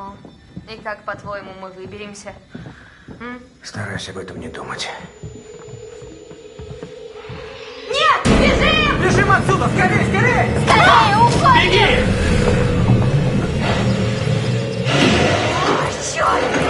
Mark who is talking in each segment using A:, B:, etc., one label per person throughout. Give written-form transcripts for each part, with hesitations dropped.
A: Ну, и как, по-твоему, мы выберемся?
B: Старайся об этом не думать.
A: Нет, бежим!
B: Бежим отсюда! Скорей, скорей!
A: Скорее, уходим!
B: Беги!
A: Ой, черт!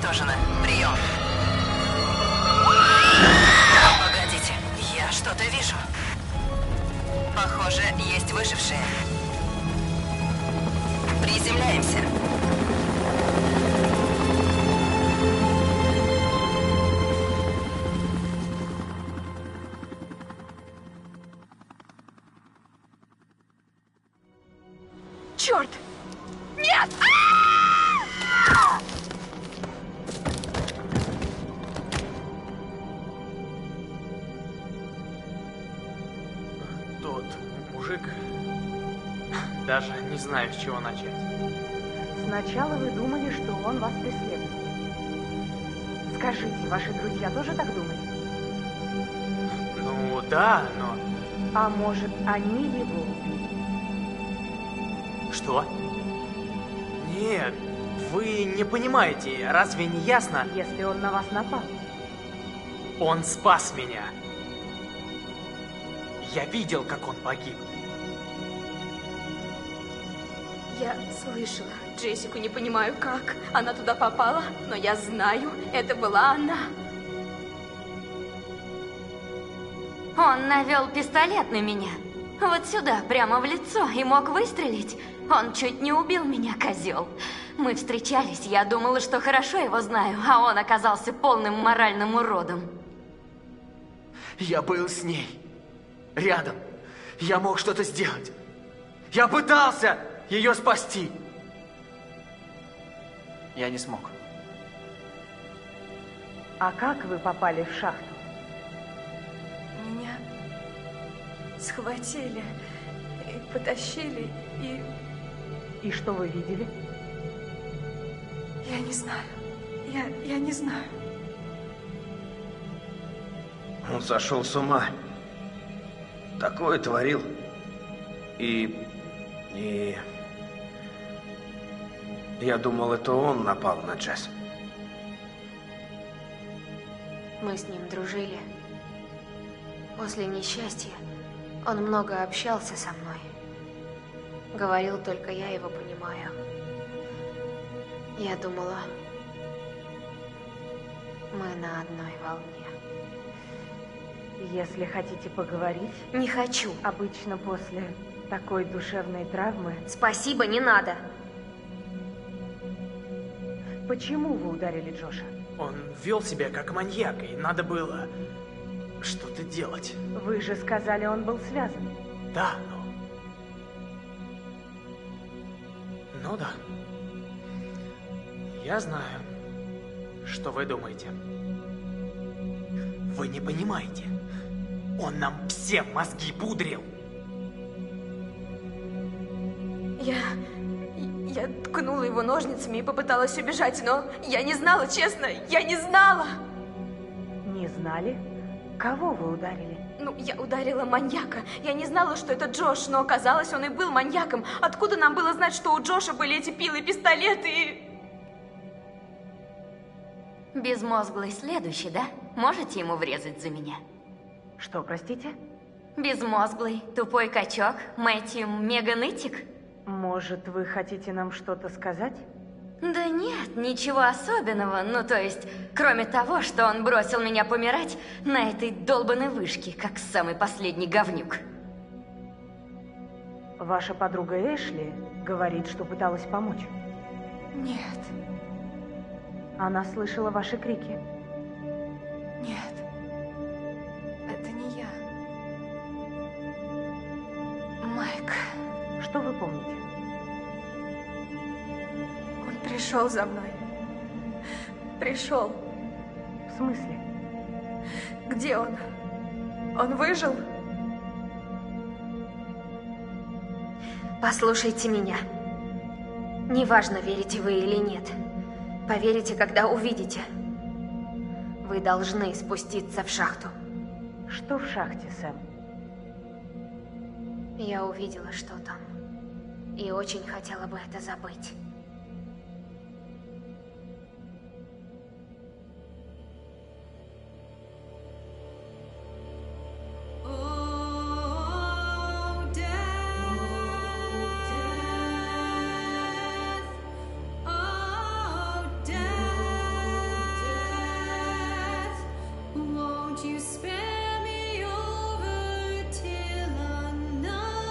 C: уничтожено. Прием. Погодите, Похоже, есть выжившие. Приземляемся.
A: Черт! Нет!
D: Тот мужик... Даже не знаю, с чего начать.
E: Сначала вы думали, что он вас преследует. Скажите, ваши друзья тоже так думали?
D: Ну да, но...
E: А может, они его убили?
D: Что? Нет, вы не понимаете, разве не ясно?
E: Если он на вас напал.
D: Он спас меня. Я видел, как он погиб.
A: Я слышала Джессику, не понимаю как. Она туда попала, но я знаю, это была она. Он навел пистолет на меня. Вот сюда, прямо в лицо, и мог выстрелить. Он чуть не убил меня, козел. Мы встречались, я думала, что хорошо его знаю, а он оказался полным моральным уродом.
D: Я был с ней. Рядом. Я мог что-то сделать. Я пытался ее спасти. Я не смог.
E: А как вы попали в шахту?
A: Меня схватили и потащили, и...
E: И что вы видели?
A: Я не знаю. Я не знаю.
B: Он сошел с ума. Такое творил. И я думал, это он напал на Джесс.
A: Мы с ним дружили. После несчастья он много общался со мной. Говорил, только я его понимаю. Я думала, мы на одной волне.
E: Если хотите поговорить,
A: Не хочу.
E: обычно после такой душевной травмы...
A: Спасибо, не надо.
E: Почему вы ударили Джоша?
D: Он вел себя как маньяк, и надо было что-то делать.
E: Вы же сказали, он был связан.
D: Да, ну да. Я знаю, что вы думаете. Вы не понимаете. Он нам всем мозги пудрил.
A: Я ткнула его ножницами и попыталась убежать, но я не знала, честно, я не знала.
E: Не знали? Кого вы ударили?
A: Ну, я ударила маньяка. Я не знала, что это Джош, но оказалось, он и был маньяком. Откуда нам было знать, что у Джоша были эти пилы, пистолеты и... Безмозглый следующий, да? Можете ему врезать за меня?
E: Что, простите?
A: Безмозглый, тупой качок, Мэтью Меганытик?
E: Может, вы хотите нам что-то сказать?
A: Да нет, ничего особенного. Ну, то есть, кроме того, что он бросил меня помирать на этой долбанной вышке, как самый последний говнюк.
E: Ваша подруга Эшли говорит, что пыталась помочь.
A: Нет,
E: Она слышала ваши крики.
A: нет. Это не я. Майк,
E: Что вы помните?
A: он пришел за мной. Пришел.
E: В смысле?
A: Где он? Он выжил? Послушайте меня. Неважно, верите вы или нет. Поверите, когда увидите. Вы должны спуститься в шахту.
E: Что в шахте, Сэм?
A: Я увидела, что там. И очень хотела бы это забыть.
F: Won't you spare me over till another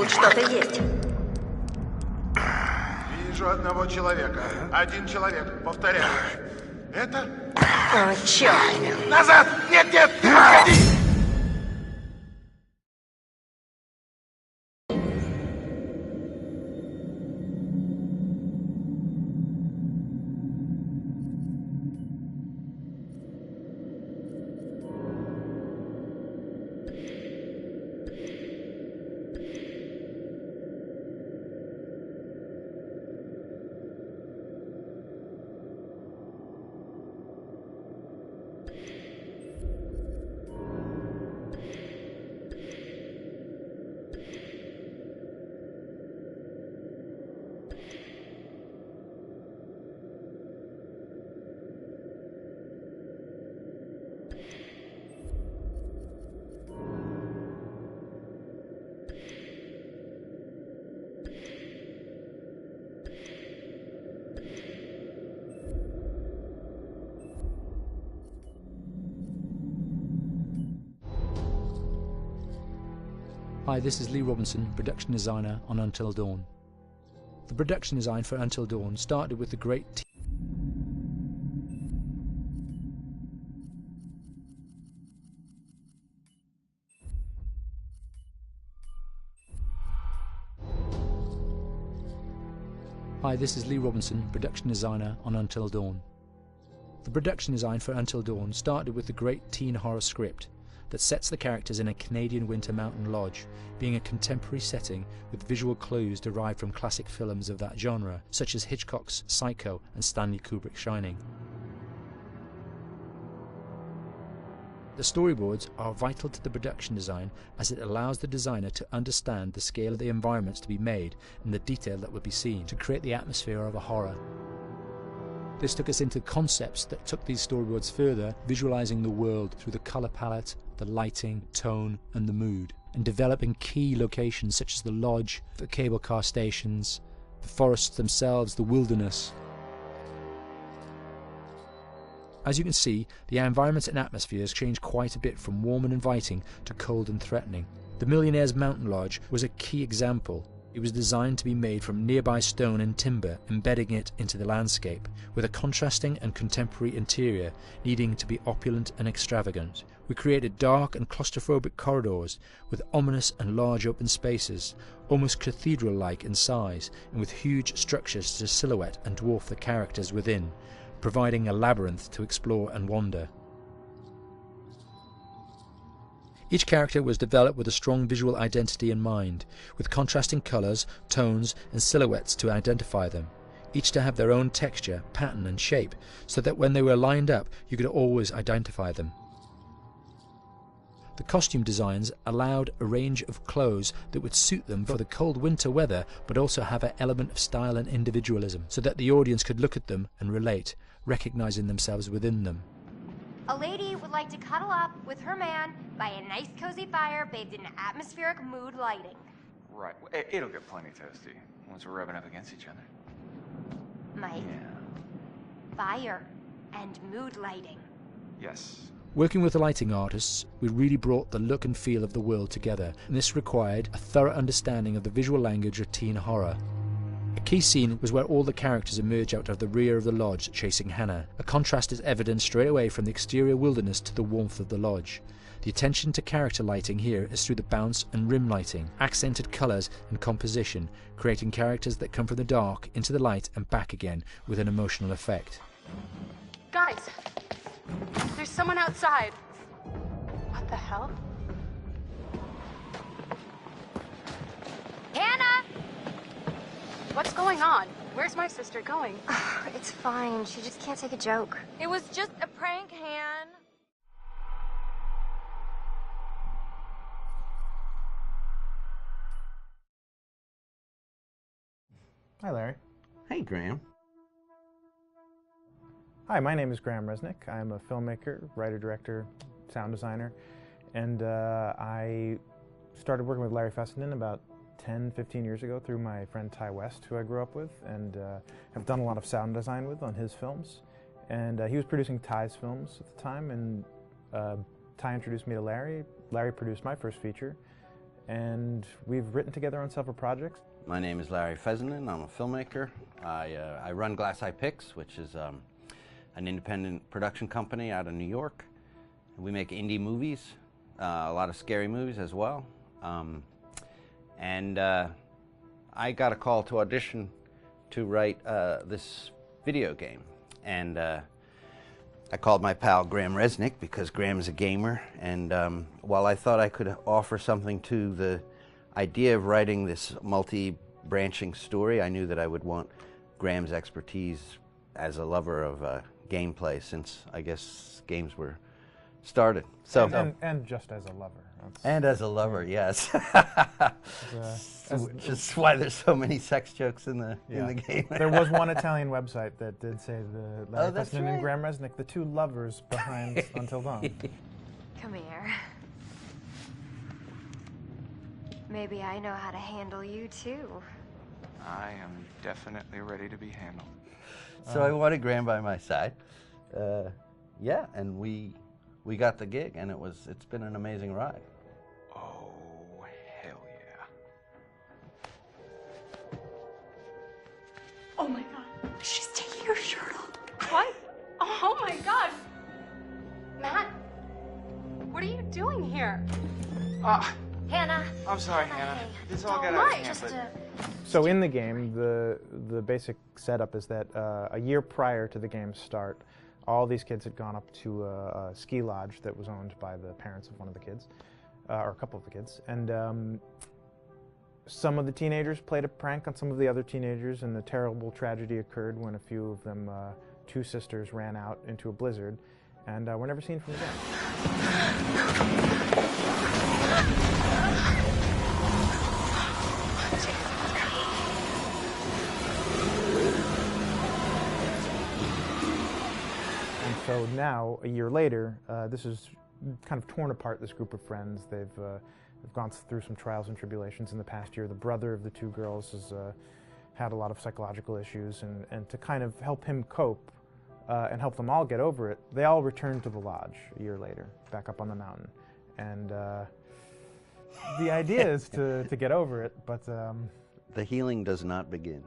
C: Тут что-то есть.
F: Вижу одного человека. Один человек. Повторяю. Это?
C: О, черт.
F: Назад! Нет, нет! Не подходи!
G: Hi, this is Lee Robinson, production designer on Until Dawn. The production design for Until Dawn started with the great Hi, this is Lee Robinson, production designer on Until Dawn. The production design for Until Dawn started with the great teen horror script that sets the characters in a Canadian winter mountain lodge, being a contemporary setting with visual clues derived from classic films of that genre, such as Hitchcock's Psycho and Stanley Kubrick's Shining. The storyboards are vital to the production design as it allows the designer to understand the scale of the environments to be made and the detail that would be seen to create the atmosphere of a horror. This took us into concepts that took these storyboards further, visualizing the world through the color palette, the lighting, tone and the mood, and developing key locations such as the lodge, the cable car stations, the forests themselves, the wilderness. As you can see, the environments and atmospheres change quite a bit from warm and inviting to cold and threatening. The Millionaire's Mountain Lodge was a key example. It was designed to be made from nearby stone and timber, embedding it into the landscape, with a contrasting and contemporary interior needing to be opulent and extravagant. We created dark and claustrophobic corridors with ominous and large open spaces, almost cathedral-like in size, and with huge structures to silhouette and dwarf the characters within, providing a labyrinth to explore and wander. Each character was developed with a strong visual identity in mind, with contrasting colours, tones and silhouettes to identify them, each to have their own texture, pattern and shape, so that when they were lined up you could always identify them. The costume designs allowed a range of clothes that would suit them for the cold winter weather, but also have an element of style and individualism, so that the audience could look at them and relate, recognizing themselves within them.
H: A lady would like to cuddle up with her man by a nice cozy fire bathed in atmospheric mood lighting.
I: Right. It'll get plenty toasty once we're rubbing up against each other.
H: Mike?
I: Yeah.
H: Fire and mood lighting.
I: Yes.
G: Working with the lighting artists, we really brought the look and feel of the world together, and this required a thorough understanding of the visual language of teen horror. A key scene was where all the characters emerge out of the rear of the lodge chasing Hannah. A contrast is evident straight away from the exterior wilderness to the warmth of the lodge. The attention to character lighting here is through the bounce and rim lighting, accented colours and composition, creating characters that come from the dark into the light and back again with an emotional effect.
E: Guys, there's someone outside. What the hell?
H: Hannah!
E: What's going on? Where's my sister going?
H: It's fine. She just can't take a joke.
J: It was just a prank, Han.
K: Hi, Larry.
L: Hey, Graham.
K: Hi, my name is Graham Resnick. I'm a filmmaker, writer, director, sound designer, and I started working with Larry Fessenden about 10-15 years ago through my friend Ty West, who I grew up with, and have done a lot of sound design with on his films. And he was producing Ty's films at the time, and Ty introduced me to Larry. Larry produced my first feature, and we've written together on several projects.
L: My name is Larry Fessenden. I'm a filmmaker. I run Glass Eye Pix, which is an independent production company out of New York. We make indie movies, a lot of scary movies as well. I got a call to audition to write this video game. And I called my pal Graham Resnick because Graham is a gamer. And while I thought I could offer something to the idea of writing this multi-branching story, I knew that I would want Graham's expertise as a lover of gameplay, since I guess games were started. So
K: and just as a lover.
L: And as a lover, yes. Just why there's so many sex jokes in the game.
K: There was one Italian website that did say the Larry Fessenden
L: right.
K: and Graham Resnick, the two lovers behind Until Dawn.
H: Come here. Maybe I know how to handle you too.
I: I am definitely ready to be handled.
L: So I wanted Graham by my side. Yeah, and we got the gig, and it's been an amazing ride.
I: Oh, hell yeah.
J: Oh my god. She's taking her shirt off. What? Oh my god. Matt, what are you doing here?
H: Hannah.
I: I'm sorry, Hannah. This all got out of hand, but...
K: So in the game, the basic setup is that a year prior to the game's start, all these kids had gone up to a ski lodge that was owned by the parents of one of the kids, or a couple of the kids, and some of the teenagers played a prank on some of the other teenagers, and a terrible tragedy occurred when a few of them, two sisters, ran out into a blizzard, and were never seen from again. So now, a year later, this is kind of torn apart, this group of friends. They've gone through some trials and tribulations in the past year. The brother of the two girls has had a lot of psychological issues, and to kind of help him cope and help them all get over it, they all returned to the lodge a year later, back up on the mountain. And the idea is to get over it, but...
L: the healing does not begin.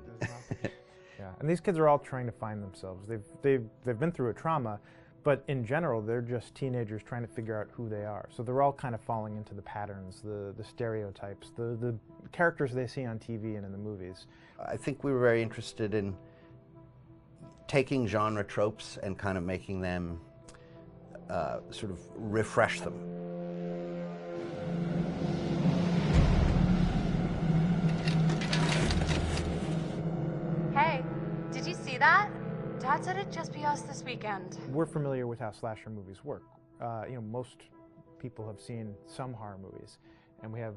K: Yeah, and these kids are all trying to find themselves. They've been through a trauma, but in general, they're just teenagers trying to figure out who they are. So they're all kind of falling into the patterns, the stereotypes, the characters they see on TV and in the movies.
L: I think we were very interested in taking genre tropes and kind of making them sort of refresh them.
J: Hey, did you see that? Dad said it'd just be us this weekend.
K: We're familiar with how slasher movies work. Most people have seen some horror movies, and we have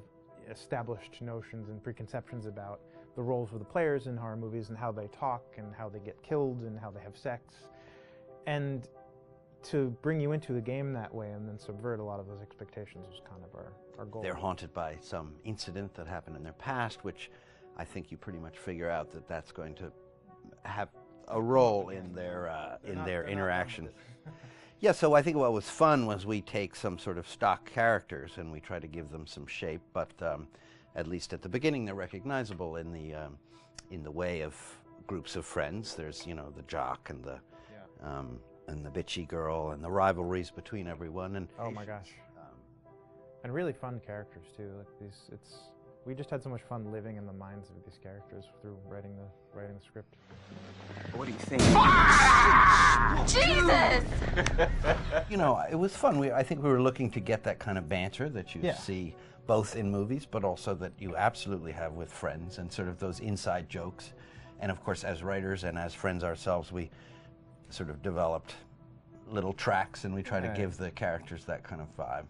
K: established notions and preconceptions about the roles of the players in horror movies and how they talk and how they get killed and how they have sex. And to bring you into the game that way and then subvert a lot of those expectations was kind of our goal.
L: They're haunted by some incident that happened in their past, which I think you pretty much figure out that that's going to have a role in their interaction. Yeah, so I think what was fun was we take some sort of stock characters and we try to give them some shape, but at least at the beginning they're recognizable in the way of groups of friends. There's the jock and the bitchy girl and the rivalries between everyone. And
K: oh my gosh, and really fun characters too. Like we just had so much fun living in the minds of these characters through writing the script.
I: What do you think?
J: Jesus!
L: It was fun. I think we were looking to get that kind of banter that you see both in movies, but also that you absolutely have with friends, and sort of those inside jokes. And of course, as writers and as friends ourselves, we sort of developed little tracks, and we try to give the characters that kind of vibe.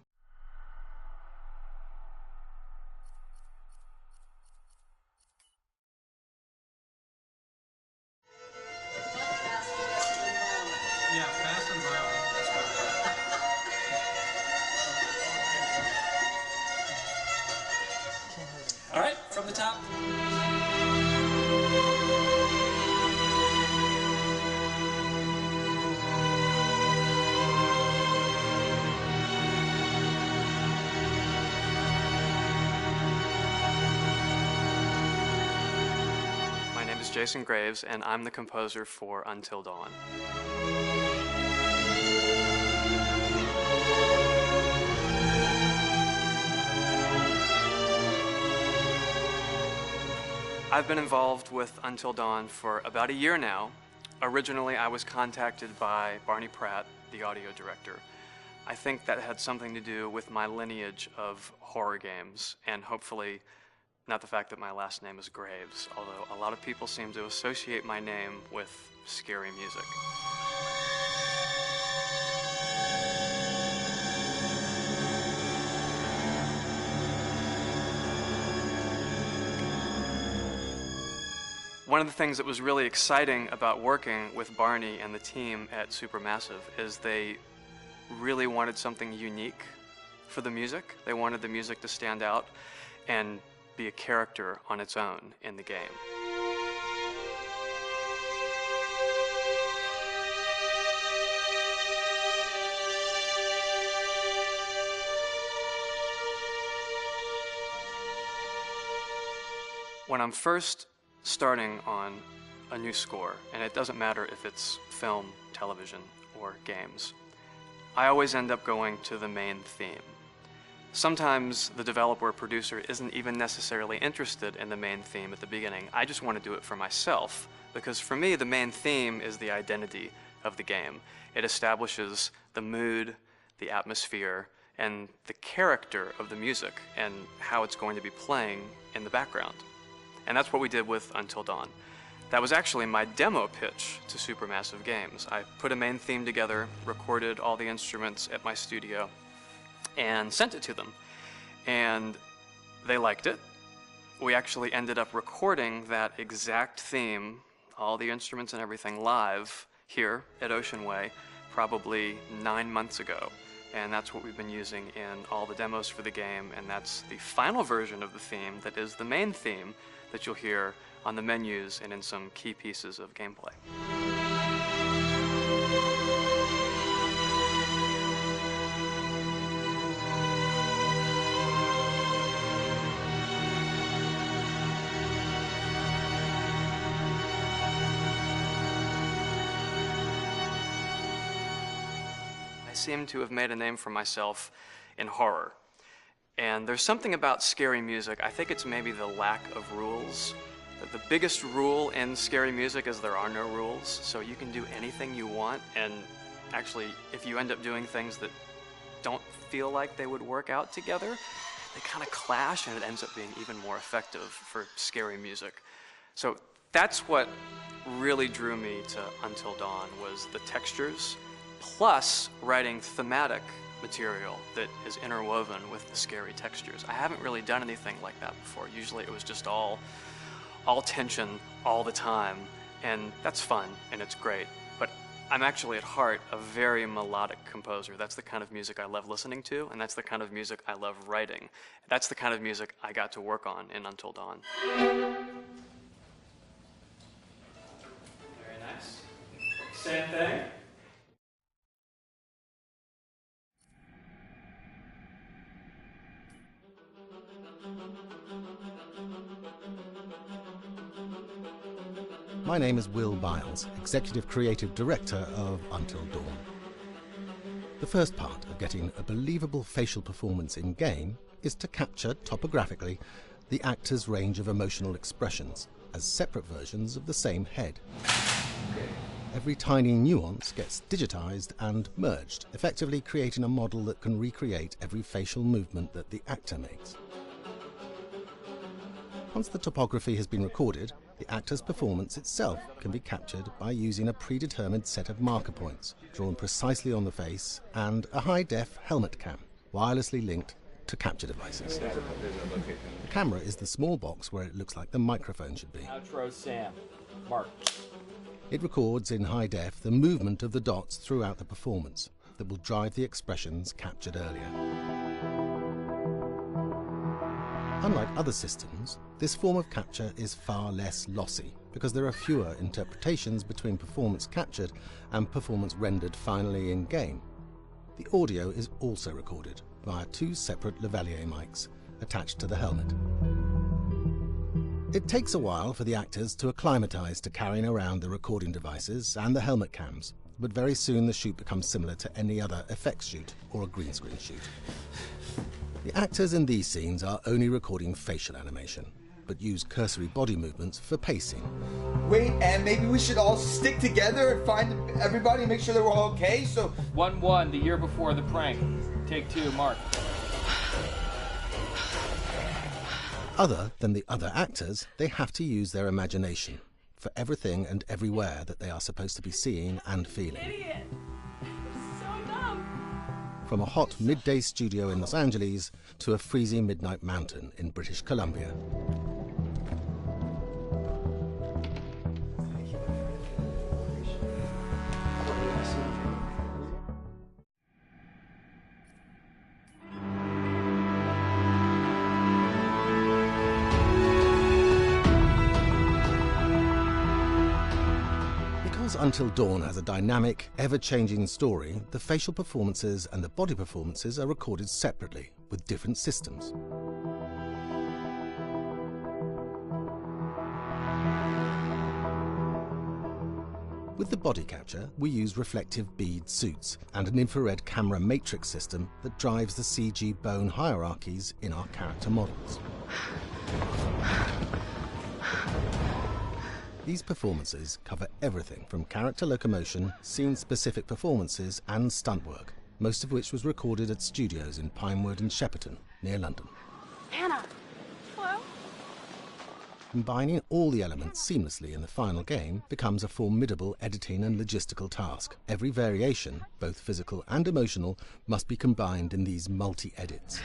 M: All right, from the top.
N: is Jason Graves, and I'm the composer for Until Dawn. I've been involved with Until Dawn for about a year now. Originally, I was contacted by Barney Pratt, the audio director. I think that had something to do with my lineage of horror games, and hopefully not the fact that my last name is Graves, although a lot of people seem to associate my name with scary music. One of the things that was really exciting about working with Barney and the team at Supermassive is they really wanted something unique for the music. They wanted the music to stand out and be a character on its own in the game. When I'm first starting on a new score, and it doesn't matter if it's film, television, or games, I always end up going to the main theme. Sometimes the developer or producer isn't even necessarily interested in the main theme at the beginning. I just want to do it for myself, because for me, the main theme is the identity of the game. It establishes the mood, the atmosphere, and the character of the music, and how it's going to be playing in the background. And that's what we did with Until Dawn. That was actually my demo pitch to Supermassive Games. I put a main theme together, recorded all the instruments at my studio, and sent it to them. And they liked it. We actually ended up recording that exact theme, all the instruments and everything, live here at Ocean Way, probably 9 months ago. And that's what we've been using in all the demos for the game, and that's the final version of the theme that is the main theme that you'll hear on the menus and in some key pieces of gameplay. I seem to have made a name for myself in horror. And there's something about scary music, I think it's maybe the lack of rules. That the biggest rule in scary music is there are no rules, so you can do anything you want, and actually, if you end up doing things that don't feel like they would work out together, they kind of clash, and it ends up being even more effective for scary music. So that's what really drew me to Until Dawn, was the textures, plus writing thematic material that is interwoven with the scary textures. I haven't really done anything like that before. Usually it was just all tension all the time, and that's fun and it's great. But I'm actually at heart a very melodic composer. That's the kind of music I love listening to, and that's the kind of music I love writing. That's the kind of music I got to work on in Until Dawn. Very nice. Same thing.
O: My name is Will Biles, Executive Creative Director of Until Dawn. The first part of getting a believable facial performance in-game is to capture, topographically, the actor's range of emotional expressions as separate versions of the same head. Every tiny nuance gets digitized and merged, effectively creating a model that can recreate every facial movement that the actor makes. Once the topography has been recorded, the actor's performance itself can be captured by using a predetermined set of marker points drawn precisely on the face and a high-def helmet cam, wirelessly linked to capture devices. The camera is the small box where it looks like the microphone should be.
P: Outro Sam. Mark.
O: It records in high def the movement of the dots throughout the performance that will drive the expressions captured earlier. Unlike other systems, this form of capture is far less lossy because there are fewer interpretations between performance captured and performance rendered finally in-game. The audio is also recorded via two separate lavalier mics attached to the helmet. It takes a while for the actors to acclimatise to carrying around the recording devices and the helmet cams, but very soon the shoot becomes similar to any other effects shoot or a green screen shoot. The actors in these scenes are only recording facial animation, but use cursory body movements for pacing.
Q: Wait, and maybe we should all stick together and find everybody and make sure that we're all okay, so...
P: 1-1, the year before the prank. Take 2, Mark.
O: Other than the other actors, they have to use their imagination for everything and everywhere that they are supposed to be seeing and feeling.
J: Idiot! So dumb!
O: From a hot midday studio in Los Angeles to a freezing midnight mountain in British Columbia. Until Dawn has a dynamic, ever-changing story, the facial performances and the body performances are recorded separately, with different systems. With the body capture, we use reflective bead suits and an infrared camera matrix system that drives the CG bone hierarchies in our character models. These performances cover everything from character locomotion, scene-specific performances and stunt work, most of which was recorded at studios in Pinewood and Shepperton, near London.
J: Anna! Hello?
O: Combining all the elements seamlessly in the final game becomes a formidable editing and logistical task. Every variation, both physical and emotional, must be combined in these multi-edits.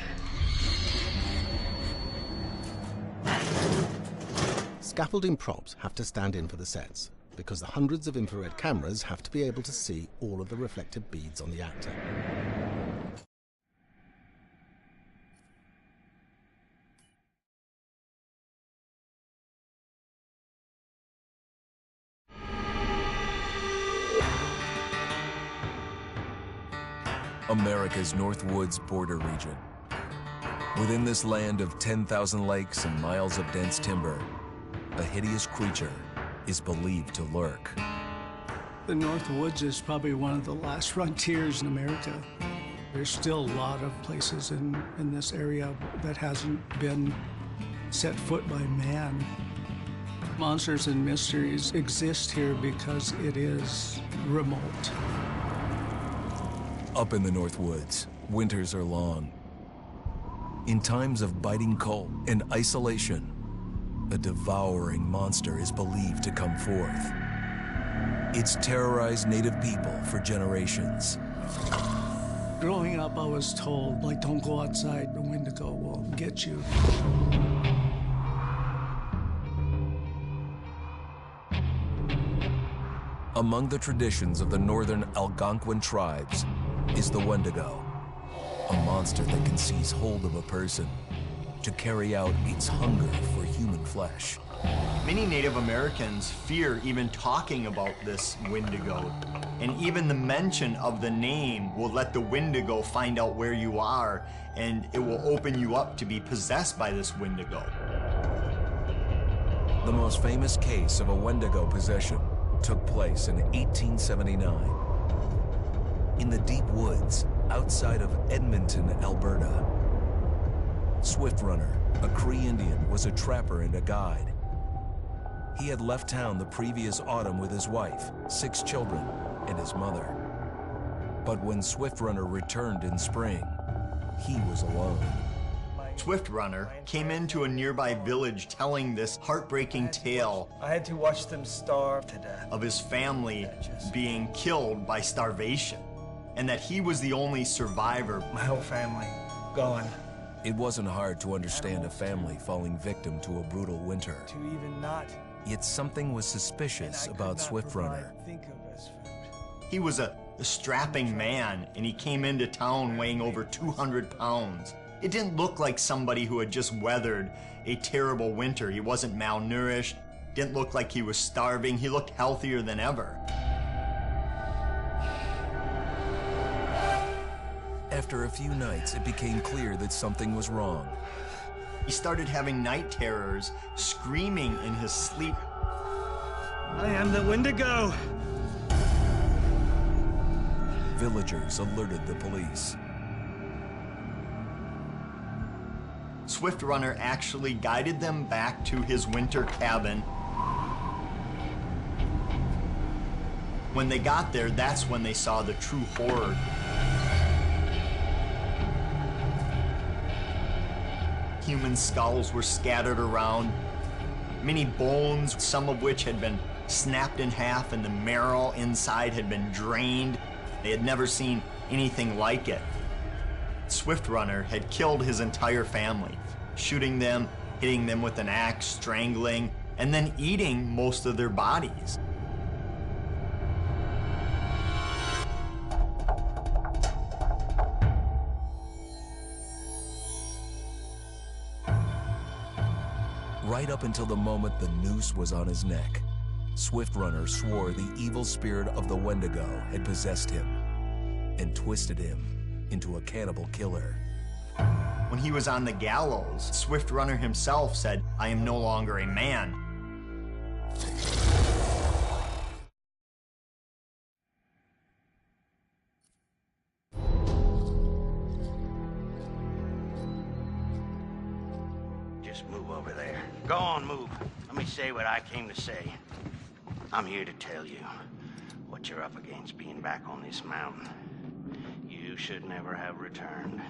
O: Scaffolding props have to stand in for the sets, because the hundreds of infrared cameras have to be able to see all of the reflective beads on the actor.
R: America's North Woods border region. Within this land of 10,000 lakes and miles of dense timber, a hideous creature is believed to lurk.
S: The North Woods is probably one of the last frontiers in America. There's still a lot of places in this area that hasn't been set foot by man. Monsters and mysteries exist here because it is remote.
R: Up in the North Woods, winters are long. In times of biting cold and isolation, a devouring monster is believed to come forth. It's terrorized native people for generations.
S: Growing up, I was told, like, don't go outside, the Wendigo will get you.
R: Among the traditions of the northern Algonquin tribes is the Wendigo, a monster that can seize hold of a person to carry out its hunger for human flesh.
T: Many Native Americans fear even talking about this Wendigo, and even the mention of the name will let the Wendigo find out where you are, and it will open you up to be possessed by this Wendigo.
R: The most famous case of a Wendigo possession took place in 1879 in the deep woods outside of Edmonton, Alberta. Swift Runner, a Cree Indian, was a trapper and a guide. He had left town the previous autumn with his wife, 6 children, and his mother. But when Swift Runner returned in spring, he was alone.
T: Swift Runner came into a nearby village telling this heartbreaking tale.
U: I had to watch them starve to death.
T: Of his family being killed by starvation, and that he was the only survivor.
U: My whole family gone.
R: It wasn't hard to understand a family falling victim to a brutal winter.
U: To even not.
R: Yet something was suspicious about Swift Runner.
T: He was a strapping man, and he came into town weighing over 200 pounds. It didn't look like somebody who had just weathered a terrible winter. He wasn't malnourished, didn't look like he was starving. He looked healthier than ever.
R: After a few nights, it became clear that something was wrong.
T: He started having night terrors, screaming in his sleep.
U: I am the Wendigo!
R: Villagers alerted the police.
T: Swift Runner actually guided them back to his winter cabin. When they got there, that's when they saw the true horror. Human skulls were scattered around. Many bones, some of which had been snapped in half, and the marrow inside had been drained. They had never seen anything like it. Swift Runner had killed his entire family, shooting them, hitting them with an axe, strangling, and then eating most of their bodies.
R: Right up until the moment the noose was on his neck, Swift Runner swore the evil spirit of the Wendigo had possessed him and twisted him into a cannibal killer.
T: When he was on the gallows, Swift Runner himself said, "I am no longer a man."
B: Just move over there. Go on, move. Let me say what I came to say. I'm here to tell you what you're up against being back on this mountain. You should never have returned.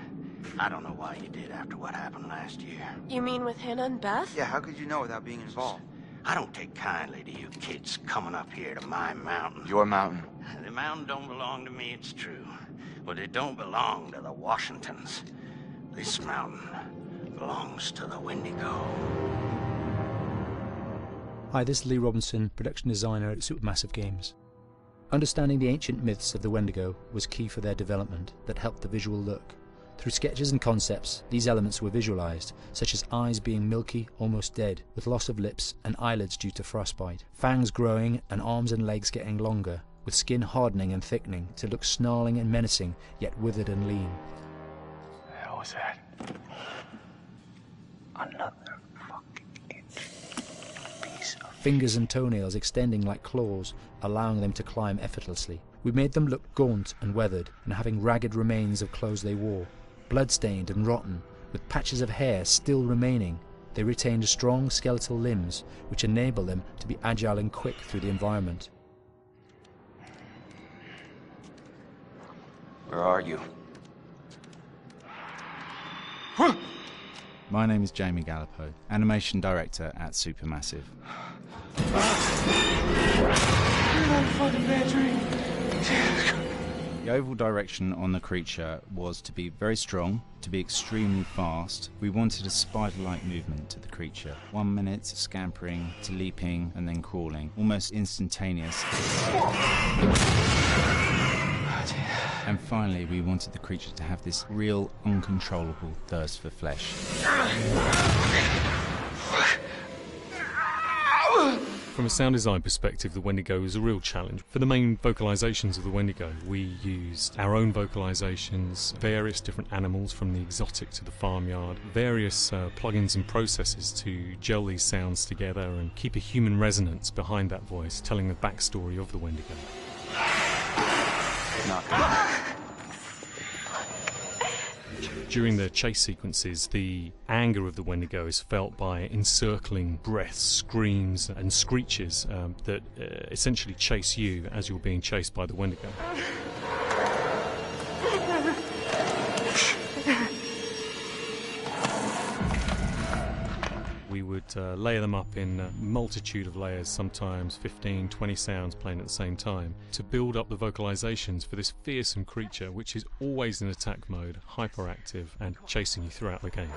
B: I don't know why you did after what happened last year.
J: You mean with Hannah and Beth?
B: Yeah, how could you know without being involved? I don't take kindly to you kids coming up here to my mountain.
I: Your mountain.
B: The mountain don't belong to me, it's true. But it don't belong to the Washingtons. This mountain belongs to the Wendigo.
G: Hi, this is Lee Robinson, production designer at Supermassive Games. Understanding the ancient myths of the Wendigo was key for their development that helped the visual look. Through sketches and concepts, these elements were visualized, such as eyes being milky, almost dead, with loss of lips and eyelids due to frostbite, fangs growing and arms and legs getting longer, with skin hardening and thickening to look snarling and menacing, yet withered and lean.
I: The hell was that? Another
G: fingers and toenails extending like claws, allowing them to climb effortlessly. We made them look gaunt and weathered, and having ragged remains of clothes they wore. Blood-stained and rotten, with patches of hair still remaining, they retained strong skeletal limbs, which enable them to be agile and quick through the environment.
I: Where are you?
V: My name is Jamie Gallipo, animation director at Supermassive.
I: You're not fucking badgering.
V: The overall direction on the creature was to be very strong, to be extremely fast. We wanted a spider-like movement to the creature. 1 minute scampering to leaping and then crawling, almost instantaneous. And finally, we wanted the creature to have this real, uncontrollable thirst for flesh.
W: From a sound design perspective, the Wendigo is a real challenge. For the main vocalizations of the Wendigo, we used our own vocalizations, various different animals from the exotic to the farmyard, various plugins and processes to gel these sounds together and keep a human resonance behind that voice, telling the backstory of the Wendigo. During the chase sequences, the anger of the Wendigo is felt by encircling breaths, screams and screeches that essentially chase you as you're being chased by the Wendigo. We would layer them up in a multitude of layers, sometimes 15, 20 sounds playing at the same time, to build up the vocalizations for this fearsome creature which is always in attack mode, hyperactive and chasing you throughout the game.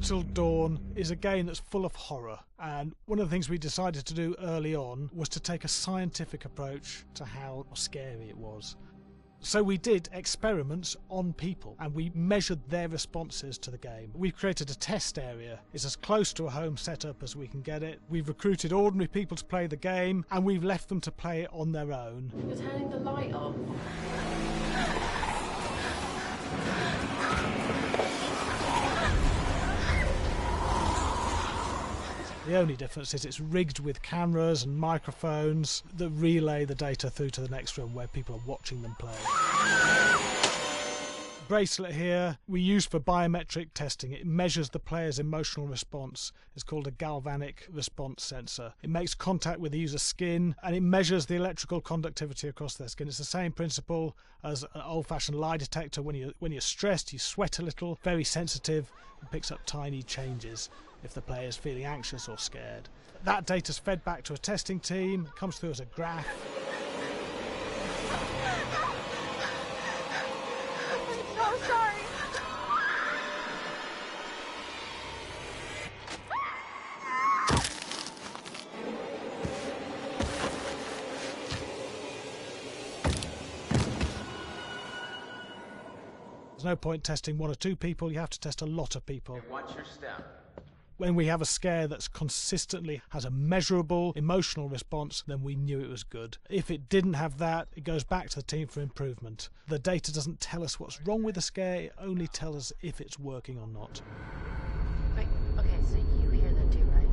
A: Until Dawn is a game that's full of horror, and one of the things we decided to do early on was to take a scientific approach to how scary it was. So we did experiments on people and we measured their responses to the game. We've created a test area. It's as close to a home setup as we can get it. We've recruited ordinary people to play the game and we've left them to play it on their own.
J: You're turning the light off.
A: The only difference is it's rigged with cameras and microphones that relay the data through to the next room where people are watching them play. Bracelet here we use for biometric testing. It measures the player's emotional response. It's called a galvanic response sensor. It makes contact with the user's skin and it measures the electrical conductivity across their skin. It's the same principle as an old-fashioned lie detector. When you're stressed, you sweat a little, very sensitive, and picks up tiny changes if the player is feeling anxious or scared. That data's fed back to a testing team, it comes through as a graph.
J: I'm so sorry.
A: There's no point testing one or two people, you have to test a lot of people.
C: Watch your step.
A: When we have a scare that's consistently has a measurable emotional response, then we knew it was good. If it didn't have that, it goes back to the team for improvement. The data doesn't tell us what's wrong with the scare, it only tells us if it's working or not.
J: Wait, okay, so you hear that too, right?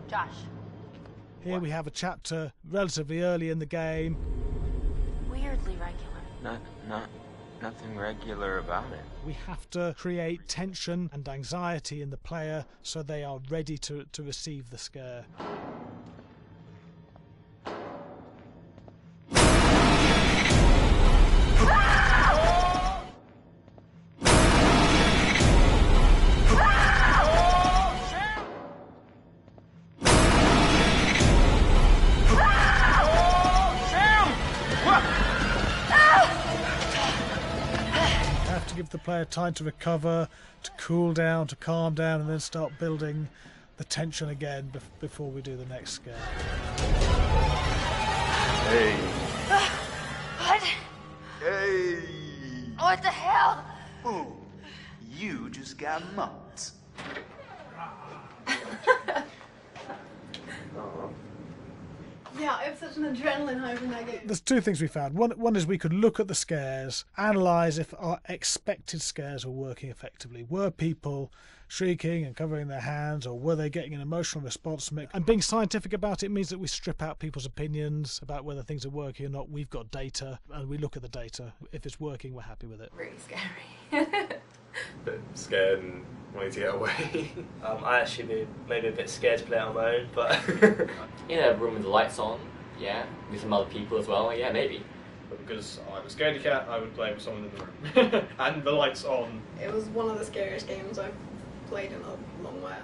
J: Josh.
A: Here we have a chapter relatively early in the game.
J: Weirdly regular.
C: Nothing regular about it.
A: We have to create tension and anxiety in the player so they are ready to receive the scare. Give the player time to recover, to cool down, to calm down, and then start building the tension again before we do the next scare.
C: Hey.
J: What?
C: Hey.
J: What the hell?
C: Ooh, you just got mugged.
J: Yeah, I have such an adrenaline high from that game.
A: There's two things we found. One is we could look at the scares, analyse if our expected scares were working effectively. Were people shrieking and covering their hands, or were they getting an emotional response from it? And being scientific about it means that we strip out people's opinions about whether things are working or not. We've got data, and we look at the data. If it's working, we're happy with it.
J: Really scary.
D: Bit scared and wanting to get away.
X: I actually be maybe a bit scared to play it on my own, but
Y: in a room with the lights on, yeah, with some other people as well, yeah, maybe.
D: But because I'm a scaredy cat, I would play with someone in the room and the lights on.
J: It was one of the scariest games I've played in a long while.